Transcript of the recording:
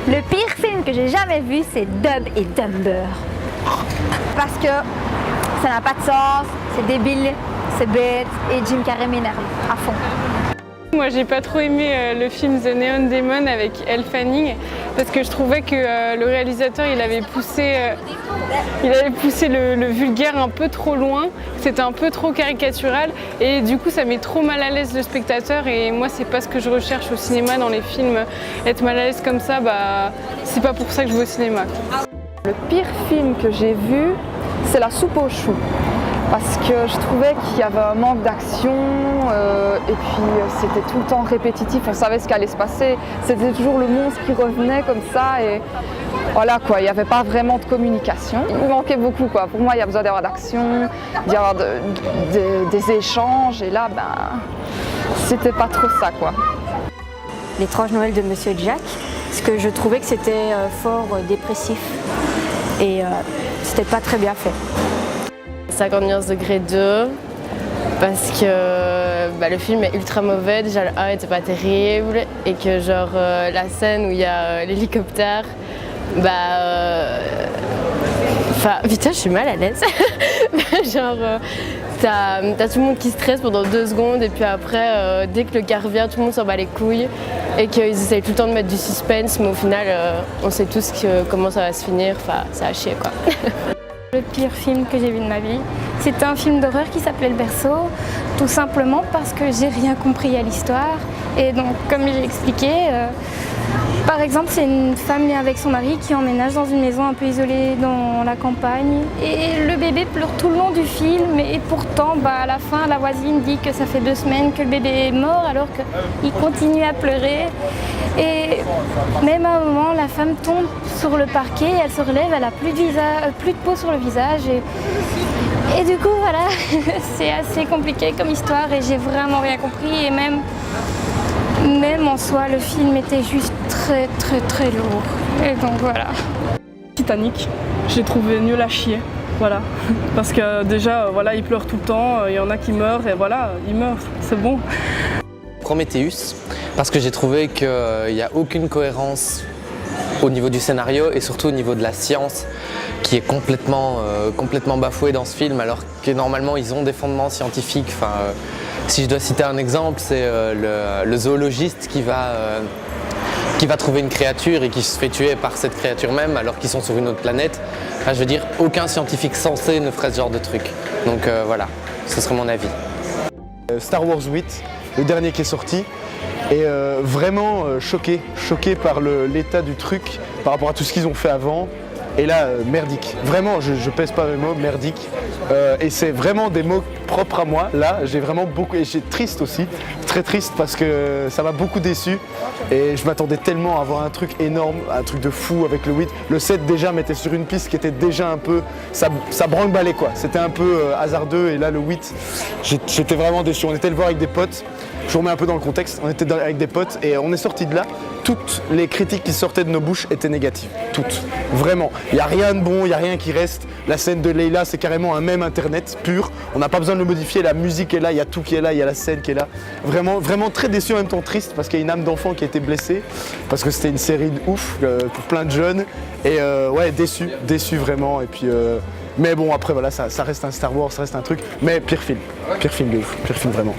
Le pire film que j'ai jamais vu, c'est Dumb et Dumber. Parce que ça n'a pas de sens, c'est débile, c'est bête et Jim Carrey m'énerve à fond. Moi j'ai pas trop aimé le film The Neon Demon avec Elle Fanning parce que je trouvais que le réalisateur il avait poussé le vulgaire un peu trop loin, c'était un peu trop caricatural et du coup ça met trop mal à l'aise le spectateur et moi c'est pas ce que je recherche au cinéma dans les films, être mal à l'aise comme ça, c'est pas pour ça que je vais au cinéma. Le pire film que j'ai vu, c'est La soupe aux choux. Parce que je trouvais qu'il y avait un manque d'action et puis c'était tout le temps répétitif, on savait ce qui allait se passer. C'était toujours le monstre qui revenait comme ça et voilà quoi, il n'y avait pas vraiment de communication. Il manquait beaucoup quoi. Pour moi, il y a besoin d'avoir d'action, d'y avoir des échanges et là, c'était pas trop ça quoi. L'étrange Noël de Monsieur Jack, parce que je trouvais que c'était fort dépressif et c'était pas très bien fait. 50 nuances degrés 2 parce que le film est ultra mauvais, déjà le 1 était pas terrible et que genre la scène où il y a l'hélicoptère, putain je suis mal à l'aise. Genre t'as tout le monde qui stresse pendant 2 secondes et puis après dès que le gars revient tout le monde s'en bat les couilles et qu'ils essayent tout le temps de mettre du suspense mais au final on sait tous comment ça va se finir, ça a chier quoi. Le pire film que j'ai vu de ma vie, c'était un film d'horreur qui s'appelait Le Berceau, tout simplement parce que j'ai rien compris à l'histoire. Et donc, comme j'ai expliqué, par exemple, c'est une femme avec son mari qui emménage dans une maison un peu isolée dans la campagne. Et le bébé pleure tout le long du film et pourtant, à la fin, la voisine dit que ça fait 2 semaines que le bébé est mort alors qu'il continue à pleurer. Et même à un moment, la femme tombe sur le parquet, elle se relève, elle n'a plus de peau sur le visage. Et du coup, voilà, c'est assez compliqué comme histoire et j'ai vraiment rien compris. Et même en soi, le film était juste très très très lourd. Et donc voilà. Titanic, j'ai trouvé nul à chier. Voilà, parce que déjà, il pleure tout le temps, il y en a qui meurent et voilà, ils meurent, c'est bon. Prometheus, parce que j'ai trouvé qu'il n'y a aucune cohérence au niveau du scénario et surtout au niveau de la science qui est complètement bafouée dans ce film alors que normalement ils ont des fondements scientifiques. Si je dois citer un exemple, c'est le zoologiste qui va trouver une créature et qui se fait tuer par cette créature même alors qu'ils sont sur une autre planète. Je veux dire, aucun scientifique sensé ne ferait ce genre de truc. Donc voilà, ce serait mon avis. Star Wars 8, le dernier qui est sorti, et vraiment choqué par l'état du truc par rapport à tout ce qu'ils ont fait avant. Et là, merdique. Vraiment, je pèse pas mes mots, merdique. Et c'est vraiment des mots propres à moi. Là, j'ai vraiment beaucoup... Et j'ai triste aussi, très triste parce que ça m'a beaucoup déçu. Et je m'attendais tellement à avoir un truc énorme, un truc de fou avec le 8. Le 7 déjà mettait sur une piste qui était déjà un peu... Ça branle-ballait quoi. C'était un peu hasardeux et là, le 8, j'étais vraiment déçu. On était le voir avec des potes. Je vous remets un peu dans le contexte, on était avec des potes et on est sorti de là, toutes les critiques qui sortaient de nos bouches étaient négatives, toutes, vraiment. Il n'y a rien de bon, il n'y a rien qui reste. La scène de Leila, c'est carrément un mème internet pur, on n'a pas besoin de le modifier, la musique est là, il y a tout qui est là, il y a la scène qui est là. Vraiment, vraiment très déçu, en même temps triste parce qu'il y a une âme d'enfant qui a été blessée, parce que c'était une série de ouf pour plein de jeunes. Et ouais, déçu vraiment. Et puis, mais bon, après voilà, ça reste un Star Wars, ça reste un truc, mais pire film de ouf, pire film vraiment.